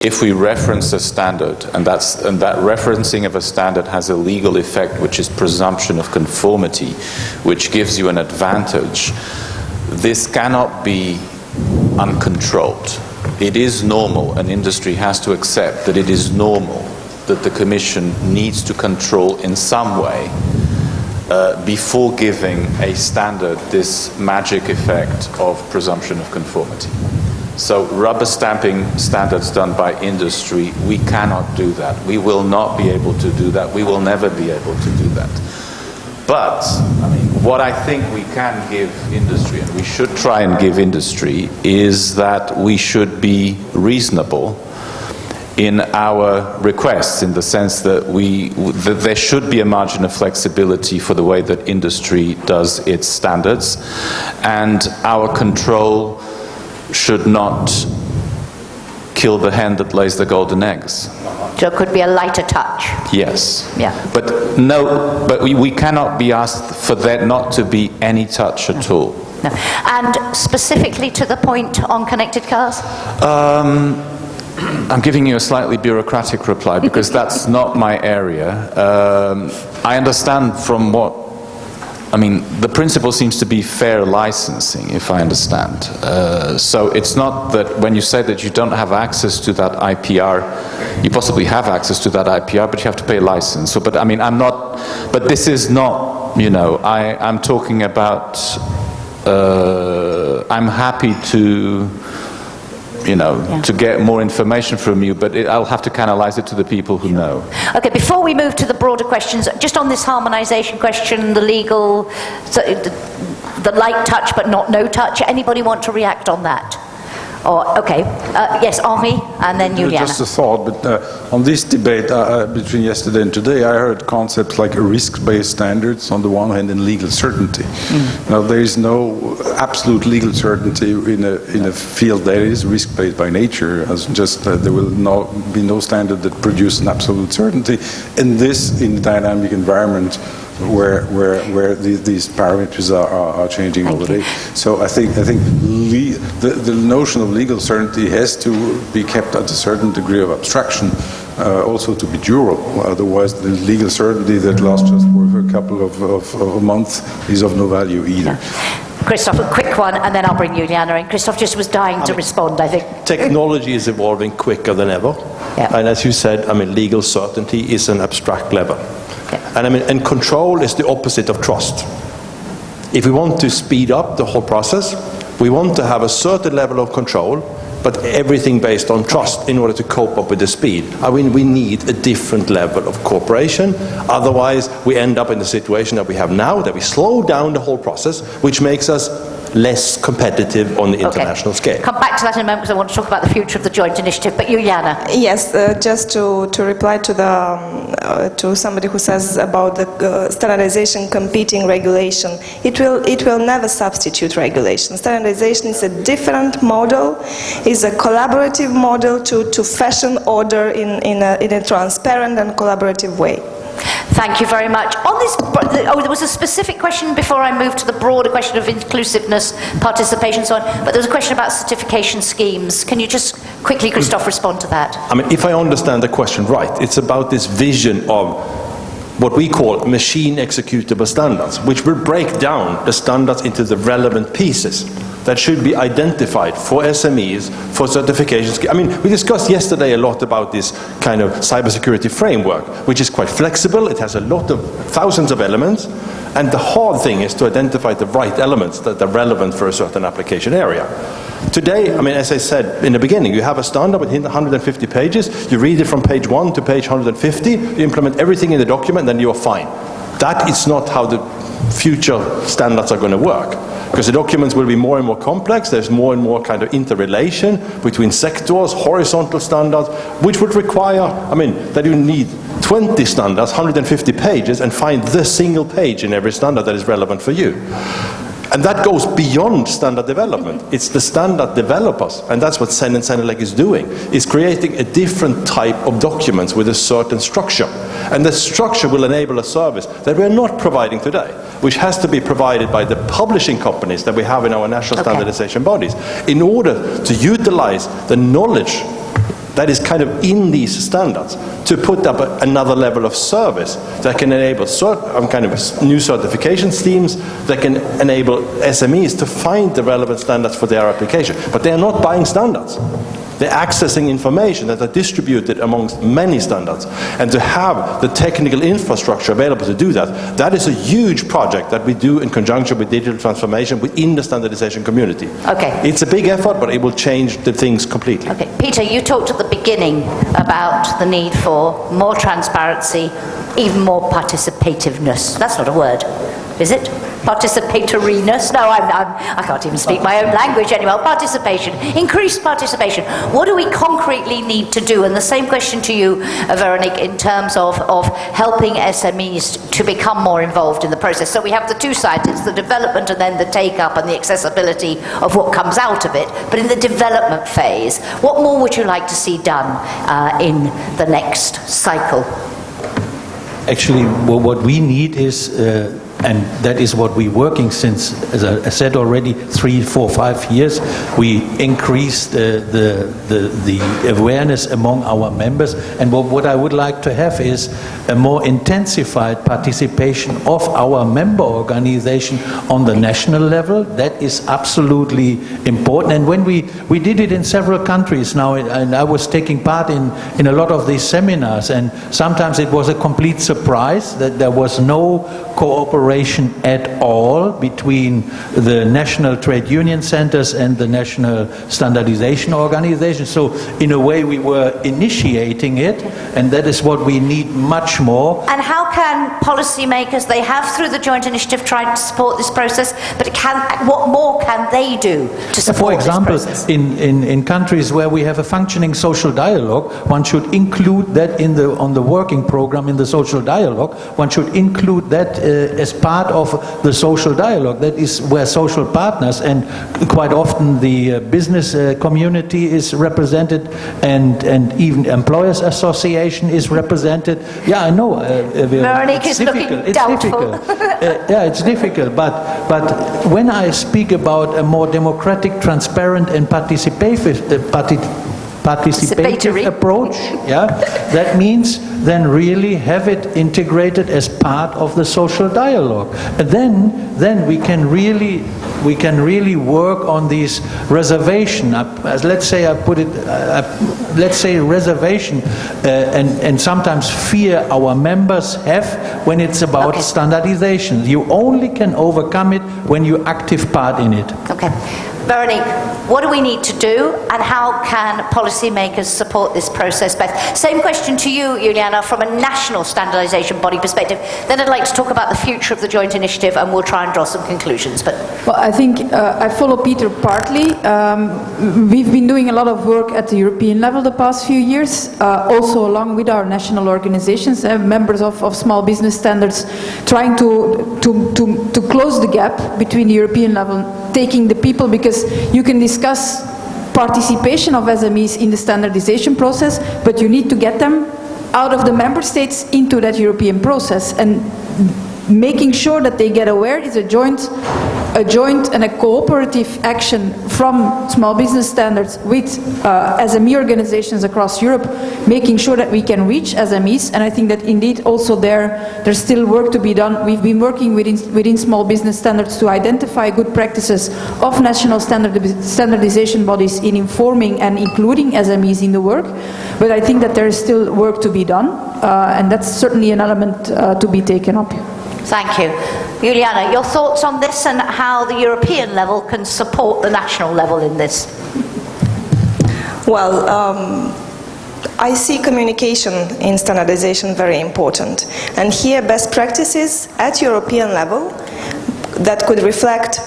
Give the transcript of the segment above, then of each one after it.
If we reference a standard, and that referencing of a standard has a legal effect, which is presumption of conformity, which gives you an advantage, this cannot be uncontrolled. It is normal, and industry has to accept that it is normal that the Commission needs to control in some way before giving a standard this magic effect of presumption of conformity. So rubber stamping standards done by industry, we cannot do that. We will not be able to do that. We will never be able to do that. But, I mean, what I think we can give industry, and we should try and give industry, is that we should be reasonable in our requests, in the sense that that there should be a margin of flexibility for the way that industry does its standards, and our control should not kill the hen that lays the golden eggs. So it could be a lighter touch. Yes. Yeah. But no, but we cannot be asked for there not to be any touch at all. No. And specifically to the point on connected cars? I'm giving you a slightly bureaucratic reply because that's not my area. I understand from what, I mean, the principle seems to be fair licensing, if I understand. So it's not that when you say that you don't have access to that IPR, you possibly have access to that IPR, but you have to pay a license. So, but I mean, I'm not, but this is not, you know, I'm talking about, I'm happy to, you know, to get more information from you, but I'll have to canalize it to the people who know. Okay, before we move to the broader questions, just on this harmonization question, the legal, the light touch but not no touch, anybody want to react on that? Or, okay, yes, Henri, and then Juliana. Just a thought, but on this debate between yesterday and today, I heard concepts like risk-based standards on the one hand and legal certainty. Now, there is no absolute legal certainty in a field that is risk-based by nature, as just there will be no standard that produces an absolute certainty. And this, in the dynamic environment, where these parameters are changing all the day. So I think the notion of legal certainty has to be kept at a certain degree of abstraction, also to be durable. Otherwise, the legal certainty that lasts just for a couple of months is of no value either. Christoph, a quick one, and then I'll bring Juliana in. Christoph just was dying to respond, I think. Technology is evolving quicker than ever. Yeah. And as you said, I mean, legal certainty is an abstract level. Yeah. And I mean, and control is the opposite of trust. If we want to speed up the whole process, we want to have a certain level of control, but everything based on trust in order to cope up with the speed. I mean, we need a different level of cooperation. Otherwise, we end up in the situation that we have now, that we slow down the whole process, which makes us less competitive on the international scale. Come back to that in a moment because I want to talk about the future of the joint initiative. But Juliana. Yes, just to reply to to somebody who says about the standardization competing regulation. It will never substitute regulation. Standardization is a different model, is a collaborative model to fashion order in a transparent and collaborative way. Thank you very much. On this, there was a specific question before I moved to the broader question of inclusiveness, participation, so on, but there was a question about certification schemes. Can you just quickly, Christoph, respond to that? I mean, if I understand the question right, it's about this vision of what we call machine executable standards, which will break down the standards into the relevant pieces that should be identified for SMEs, for certifications. I mean, we discussed yesterday a lot about this kind of cybersecurity framework, which is quite flexible. It has a lot of thousands of elements, and the hard thing is to identify the right elements that are relevant for a certain application area. Today, I mean, as I said in the beginning, you have a standard with 150 pages, you read it from page 1 to page 150, you implement everything in the document, then you are fine. That is not how the future standards are going to work, because the documents will be more and more complex. There's more and more kind of interrelation between sectors, horizontal standards, which would require, I mean, that you need 20 standards, 150 pages, and find the single page in every standard that is relevant for you. And that goes beyond standard development. It's the standard developers, and that's what Sen and Senelec is doing, is creating a different type of documents with a certain structure. And the structure will enable a service that we're not providing today, which has to be provided by the publishing companies that we have in our national standardization bodies, in order to utilize the knowledge that is kind of in these standards to put up another level of service that can enable kind of new certification schemes that can enable SMEs to find the relevant standards for their application. But they are not buying standards. They're accessing information that are distributed amongst many standards. And to have the technical infrastructure available to do that, that is a huge project that we do in conjunction with digital transformation within the standardization community. Okay. It's a big effort, but it will change the things completely. Okay. Peter, you talked at the beginning about the need for more transparency, even more participativeness. That's not a word, is it? Participatoriness? No, I can't even speak my own language anymore. Participation, increased participation. What do we concretely need to do? And the same question to you, Veronique, in terms of helping SMEs to become more involved in the process. So we have the two sides, it's the development and then the take-up and the accessibility of what comes out of it. But in the development phase, what more would you like to see done in the next cycle? Actually, what we need is and that is what we're working since, as I said already, 3, 4, 5 years. We increased the awareness among our members, and what I would like to have is a more intensified participation of our member organization on the national level. That is absolutely important, and when we did it in several countries now, and I was taking part in a lot of these seminars, and sometimes it was a complete surprise that there was no cooperation at all between the national trade union centers and the national standardization organization. So in a way we were initiating it, and that is what we need much more. And how can policymakers, they have through the joint initiative tried to support this process, but what more can they do to support this process? For example, in countries where we have a functioning social dialogue, one should include that on the working program in the social dialogue. One should include that as part of the social dialogue. That is where social partners and quite often the business community is represented, and even employers association is represented. Yeah, I know. Veronique is looking doubtful. Yeah, it's difficult, but when I speak about a more democratic, transparent and participatory approach, yeah, that means then really have it integrated as part of the social dialogue, and then we can really work on these reservation. Let's say I put it. Let's say reservation and sometimes fear our members have when it's about standardization. You only can overcome it when you active part in it. Okay. Veronique, what do we need to do, and how can policymakers support this process best? Same question to you, Juliana, from a national standardization body perspective. Then I'd like to talk about the future of the joint initiative, and we'll try and draw some conclusions. But well, I think I follow Peter partly. We've been doing a lot of work at the European level the past few years, also along with our national organizations, members of small business standards, trying to close the gap between the European level, taking the people, because you can discuss participation of SMEs in the standardization process, but you need to get them out of the member states into that European process, and making sure that they get aware is a joint and a cooperative action from small business standards with SME organizations across Europe, making sure that we can reach SMEs. And I think that indeed also there's still work to be done. We've been working within small business standards to identify good practices of national standardization bodies in informing and including SMEs in the work, but I think that there is still work to be done, and that's certainly an element to be taken up. thank you. Juliana, your thoughts on this and how the European level can support the national level in this? Well, I see communication in standardization very important. And here best practices at European level that could reflect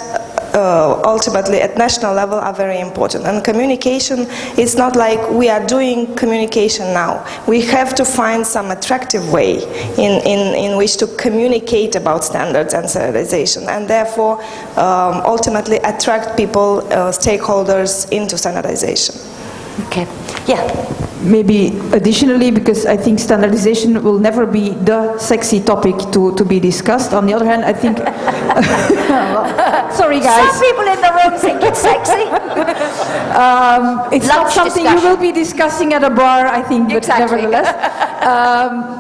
ultimately at national level are very important. And communication is not like we are doing communication now. We have to find some attractive way in which to communicate about standards and standardization, and therefore ultimately attract people, stakeholders into standardization. Okay. Yeah. maybe additionally, because I think standardization will never be the sexy topic to be discussed. On the other hand, I think... Sorry guys. Some people in the room think it's sexy. It's not something you will be discussing at a bar, I think, but nevertheless.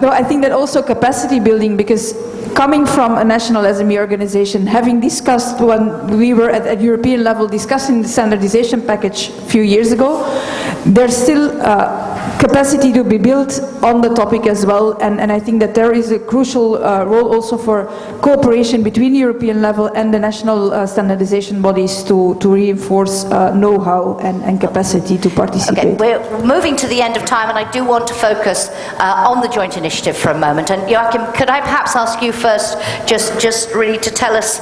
No, I think that also capacity building, because coming from a national SME organization, having discussed when we were at European level discussing the standardization package a few years ago, there's still capacity to be built on the topic as well, and I think that there is a crucial role also for cooperation between the European level and the national standardization bodies to reinforce know-how and capacity to participate. Okay, we're moving to the end of time, and I do want to focus on the joint initiative for a moment. And Joachim, could I perhaps ask you first just really to tell us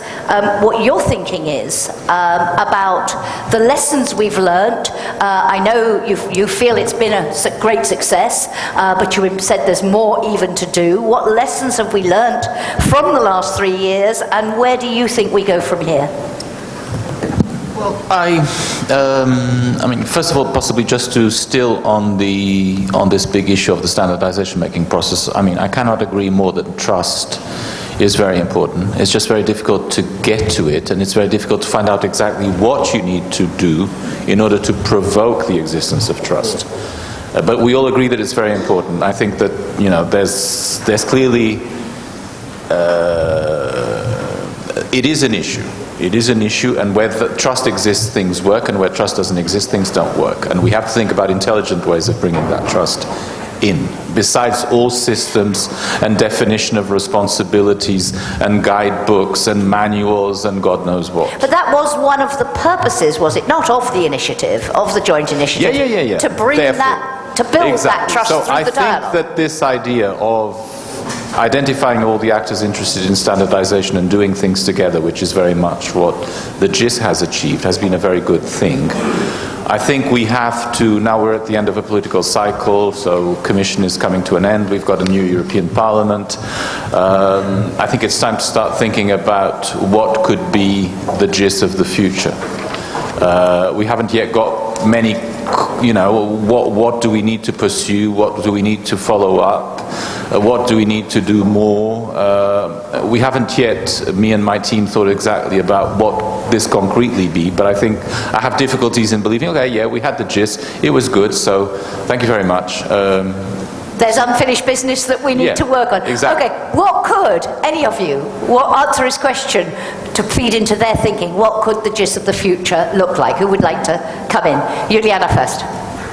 what your thinking is about the lessons we've learnt. I know you feel it's been a great success, but you said there's more even to do. What lessons have we learnt from the last 3 years, and where do you think we go from here? Well, I mean, first of all, possibly just to still on this big issue of the standardization making process. I mean, I cannot agree more that trust is very important. It's just very difficult to get to it, and it's very difficult to find out exactly what you need to do in order to provoke the existence of trust. But we all agree that it's very important. I think that, you know, there's clearly it is an issue. It is an issue, and where trust exists, things work, and where trust doesn't exist, things don't work. And we have to think about intelligent ways of bringing that trust in, besides all systems and definition of responsibilities and guidebooks and manuals and God knows what. But that was one of the purposes, was it not, of the initiative, of the joint initiative? Yeah. To bring that, to build that trust through the dialogue. So I think that this idea of identifying all the actors interested in standardization and doing things together, which is very much what the GIS has achieved, has been a very good thing. I think we have to, now we're at the end of a political cycle, so Commission is coming to an end, we've got a new European Parliament. I think it's time to start thinking about what could be the GIS of the future. We haven't yet got many, you know, what do we need to pursue, what do we need to follow up, what do we need to do more. We haven't yet, me and my team, thought exactly about what this concretely be, but I think I have difficulties in believing, okay, yeah, we had the gist, it was good, so thank you very much. There's unfinished business that we need to work on. Exactly. Okay, what could, any of you, answer his question to feed into their thinking, what could the GIS of the future look like? Who would like to come in? Juliana first.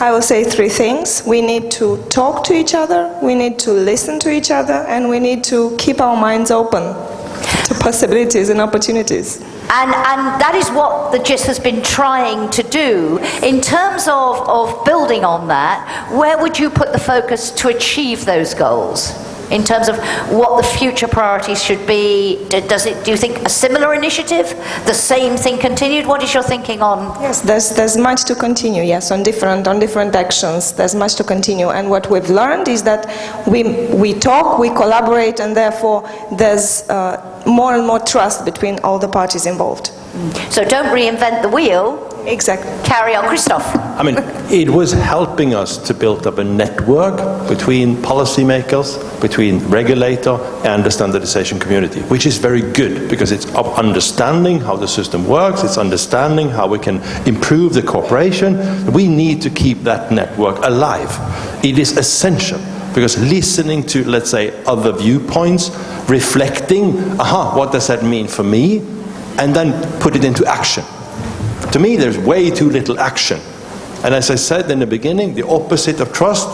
I will say 3 things. We need to talk to each other, we need to listen to each other, and we need to keep our minds open to possibilities and opportunities. And that is what the GIS has been trying to do. In terms of building on that, where would you put the focus to achieve those goals? In terms of what the future priorities should be, do you think a similar initiative, the same thing continued? What is your thinking on? Yes, there's much to continue. Yes, on different actions, there's much to continue. And what we've learned is that we talk, we collaborate, and therefore there's more and more trust between all the parties involved. So don't reinvent the wheel. Exactly. Carry on, Christoph. I mean, it was helping us to build up a network between policymakers, between regulator and the standardization community, which is very good because it's understanding how the system works, it's understanding how we can improve the cooperation. We need to keep that network alive. It is essential because listening to, let's say, other viewpoints, reflecting, what does that mean for me? And then put it into action. To me, there's way too little action. And as I said in the beginning, the opposite of trust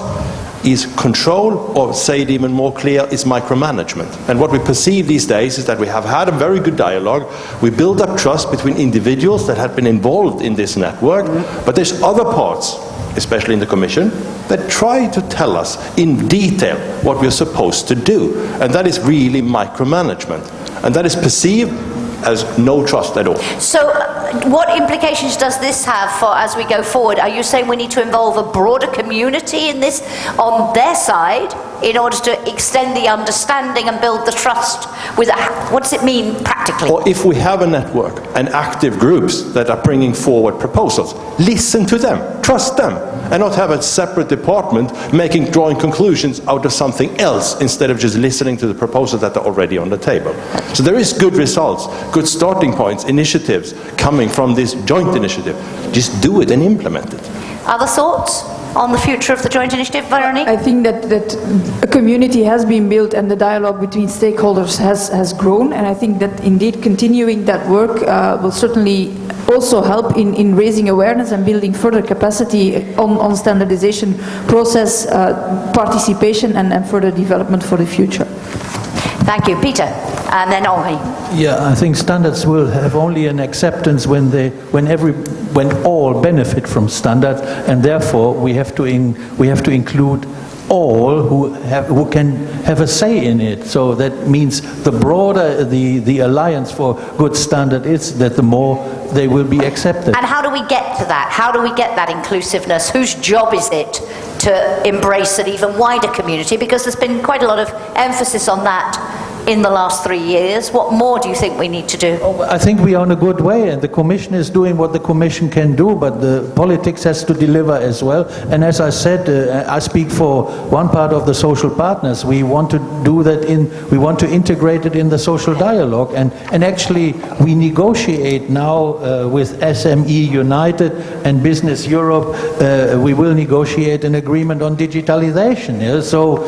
is control, or say it even more clear, is micromanagement. And what we perceive these days is that we have had a very good dialogue. We build up trust between individuals that have been involved in this network, but there's other parts, especially in the Commission, that try to tell us in detail what we're supposed to do. And that is really micromanagement. And that is perceived as no trust at all. So what implications does this have for as we go forward? Are you saying we need to involve a broader community in this on their side in order to extend the understanding and build the trust with what does it mean practically? Or if we have a network and active groups that are bringing forward proposals, listen to them, trust them, and not have a separate department drawing conclusions out of something else instead of just listening to the proposals that are already on the table. So there is good results, good starting points, initiatives coming from this joint initiative. Just do it and implement it. Other thoughts on the future of the joint initiative, Veronique? I think that a community has been built and the dialogue between stakeholders has grown, and I think that indeed continuing that work will certainly also help in raising awareness and building further capacity on standardization process, participation and further development for the future. Thank you. Peter, and then Henri. Yeah, I think standards will have only an acceptance when all benefit from standards, and therefore we have to include all who can have a say in it. So that means the broader the alliance for good standard is, that the more they will be accepted. And how do we get to that? How do we get that inclusiveness? Whose job is it to embrace an even wider community? Because there's been quite a lot of emphasis on that in the last 3 years. What more do you think we need to do? I think we are on a good way, and the Commission is doing what the Commission can do, but the politics has to deliver as well. And as I said, I speak for one part of the social partners. We want to do that we want to integrate it in the social dialogue, and actually we negotiate now with SME United and Business Europe. We will negotiate an agreement on digitalization. Yeah? So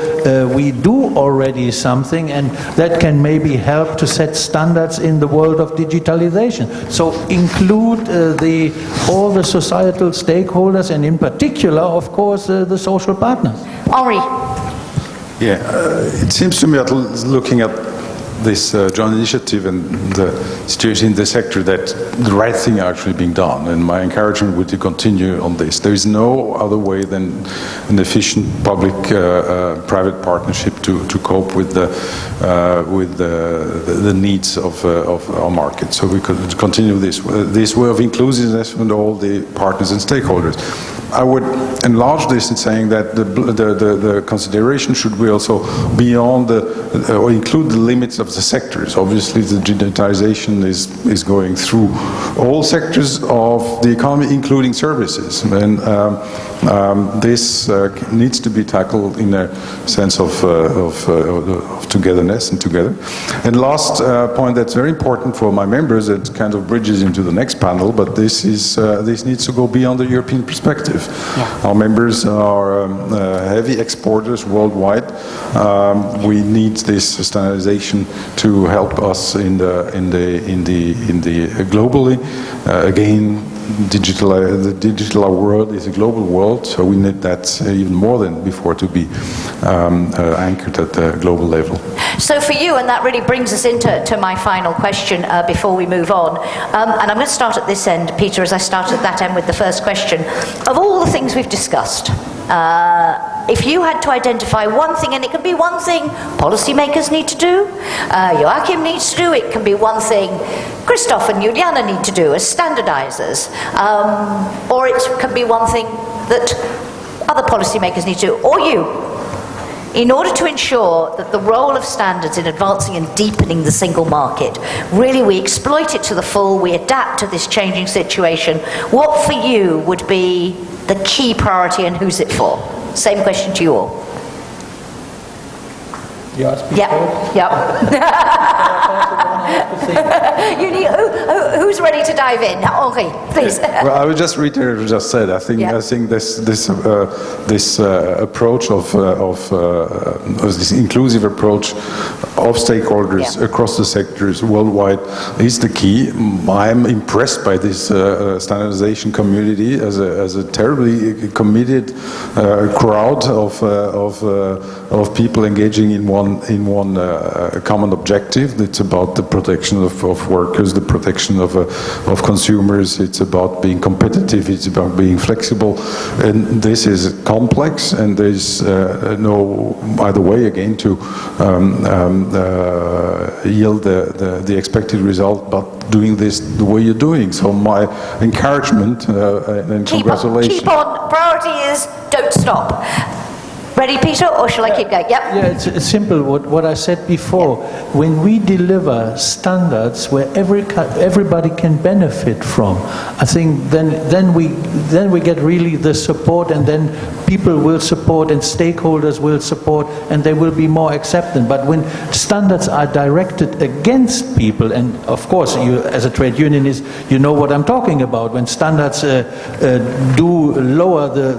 we do already something, and that can maybe help to set standards in the world of digitalization. So include all the societal stakeholders, and in particular, of course, the social partners. Henri. Yeah, it seems to me, looking at this joint initiative and the situation in the sector, that the right thing are actually being done, and my encouragement would to continue on this. There is no other way than an efficient public-private partnership to cope with the needs of our market. So we could continue this way of inclusiveness with all the partners and stakeholders. I would enlarge this in saying that the consideration should be also beyond or include the limits of the sectors. Obviously, the digitization is going through all sectors of the economy, including services, and this needs to be tackled in a sense of togetherness and together. And last point that's very important for my members, it kind of bridges into the next panel, but this needs to go beyond the European perspective. Yeah. Our members are heavy exporters worldwide. We need this standardization to help us in the globally. Again, the digital world is a global world, so we need that even more than before to be anchored at the global level. So for you, and that really brings us into my final question before we move on, and I'm going to start at this end, Peter, as I started at that end with the first question. Of all the things we've discussed, if you had to identify one thing, and it can be one thing policymakers need to do, Joachim needs to do, it can be one thing Christoph and Juliana need to do as standardizers, or it can be one thing that other policymakers need to do, or you, in order to ensure that the role of standards in advancing and deepening the single market, really we exploit it to the full, we adapt to this changing situation, what for you would be the key priority and who's it for? Same question to you all. You ask me you need, who's ready to dive in? Henri, please. Well, I would just reiterate what you just said. I think this approach of this inclusive approach of stakeholders across the sectors worldwide is the key. I am impressed by this standardization community as a terribly committed crowd of people engaging in one common objective. It's about the protection of workers, the protection of consumers. It's about being competitive. It's about being flexible. And this is complex, and there's no other way again to yield the expected result, but doing this the way you're doing. So my encouragement and congratulations. Keep on. Priority is don't stop. ready, Peter, or shall I keep going? Yep. Yeah, it's simple. What I said before. When we deliver standards where everybody can benefit from, I think then we get really the support, and then people will support and stakeholders will support, and they will be more accepted. But when standards are directed against people, and of course you as a trade unionist, you know what I'm talking about. When standards do lower the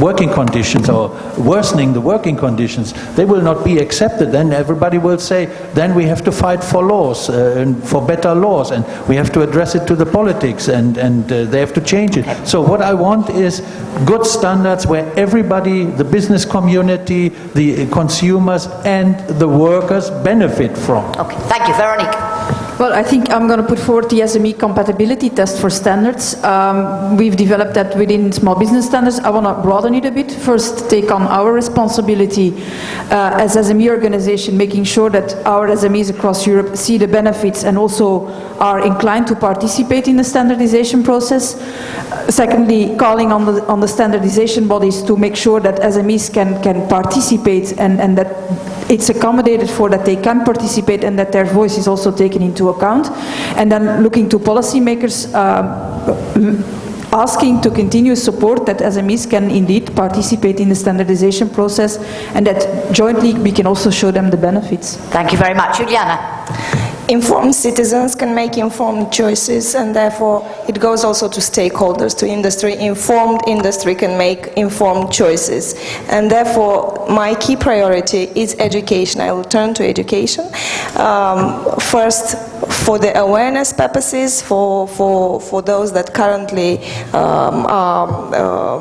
working conditions or worsening the working conditions, they will not be accepted. Then everybody will say, then we have to fight for laws and for better laws, and we have to address it to the politics, and they have to change it. So what I want is good standards where everybody, the business community, the consumers and the workers benefit from. Okay, thank you. Veronique. Well, I think I'm going to put forward the SME compatibility test for standards. We've developed that within small business standards. I want to broaden it a bit. First, take on our responsibility as SME organization, making sure that our SMEs across Europe see the benefits and also are inclined to participate in the standardization process. Secondly, calling on the standardization bodies to make sure that SMEs can participate and that it's accommodated for that they can participate and that their voice is also taken into account. And then looking to policymakers, asking to continue support that SMEs can indeed participate in the standardization process, and that jointly we can also show them the benefits. Thank you very much. Juliana. Informed citizens can make informed choices, and therefore it goes also to stakeholders, to industry. Informed industry can make informed choices, and therefore my key priority is education. I will turn to education. First, for the awareness purposes, for those that currently are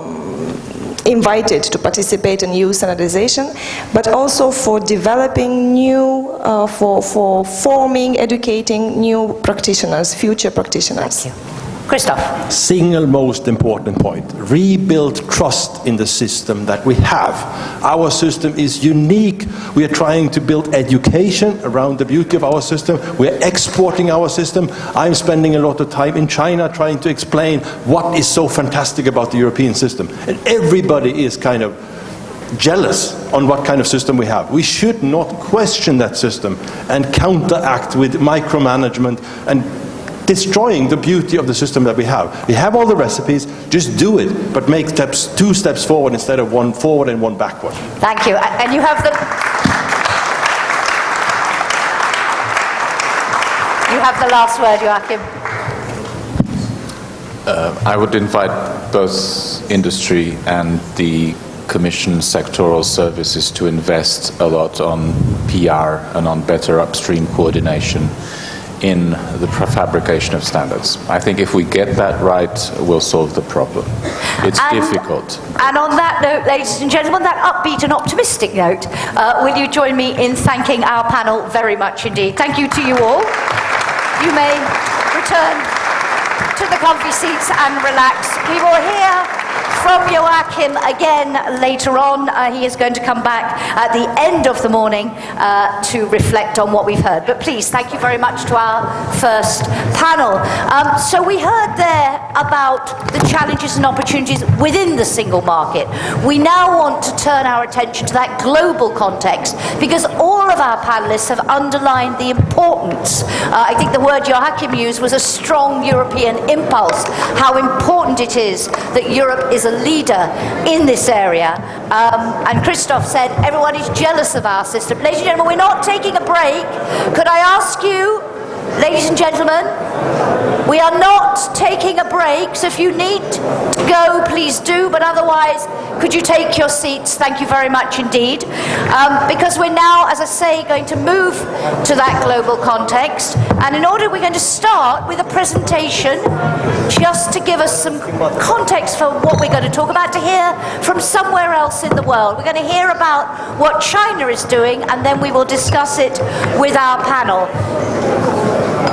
invited to participate in EU standardization, but also for developing new, for forming, educating new practitioners, future practitioners. Thank you. Christoph. Single most important point, rebuild trust in the system that we have. Our system is unique. We are trying to build education around the beauty of our system. We are exporting our system. I'm spending a lot of time in China trying to explain what is so fantastic about the European system. And everybody is kind of jealous on what kind of system we have. We should not question that system and counteract with micromanagement and destroying the beauty of the system that we have. We have all the recipes, just do it, but make two steps forward instead of one forward and one backward. Thank you. And you have the last word, Joachim. I would invite both industry and the Commission sectoral services to invest a lot on PR and on better upstream coordination in the fabrication of standards. I think if we get that right, we'll solve the problem. It's difficult. And on that note, ladies and gentlemen, that upbeat and optimistic note, will you join me in thanking our panel very much indeed. Thank you to you all. You may return to the comfy seats and relax. We will hear from Joachim again later on. He is going to come back at the end of the morning to reflect on what we've heard. But please, thank you very much to our first panel. So we heard there about the challenges and opportunities within the single market. We now want to turn our attention to that global context, because all of our panelists have underlined the importance. I think the word Joachim used was a strong European impulse, how important it is that Europe is a leader in this area. And Christoph said everyone is jealous of our system. Ladies and gentlemen, we're not taking a break. Could I ask you, ladies and gentlemen, we are not taking a break, so if you need to go, please do, but otherwise, could you take your seats? Thank you very much indeed. Because we're now, as I say, going to move to that global context, and in order, we're going to start with a presentation just to give us some context for what we're going to talk about, to hear from somewhere else in the world. We're going to hear about what China is doing, and then we will discuss it with our panel.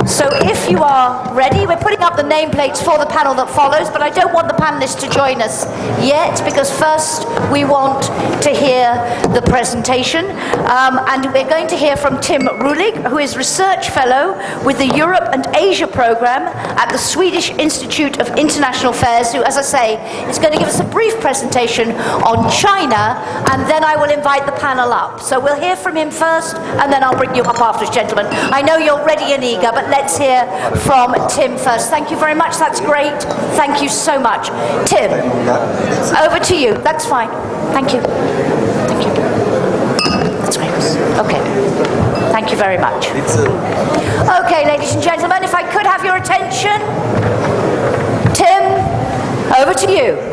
So if you are ready, we're putting up the nameplates for the panel that follows, but I don't want the panelists to join us yet, because first we want to hear the presentation. And we're going to hear from Tim Rulig, who is Research Fellow with the Europe and Asia Programme at the Swedish Institute of International Affairs, who, as I say, is going to give us a brief presentation on China, and then I will invite the panel up. So we'll hear from him first, and then I'll bring you up afterwards, gentlemen. I know you're ready and eager, but let's hear from Tim first. Thank you very much. That's great. Thank you so much. Tim, over to you. That's fine. Thank you. Thank you. That's great. Okay. Thank you very much. Okay, ladies and gentlemen, if I could have your attention. Tim, over to you.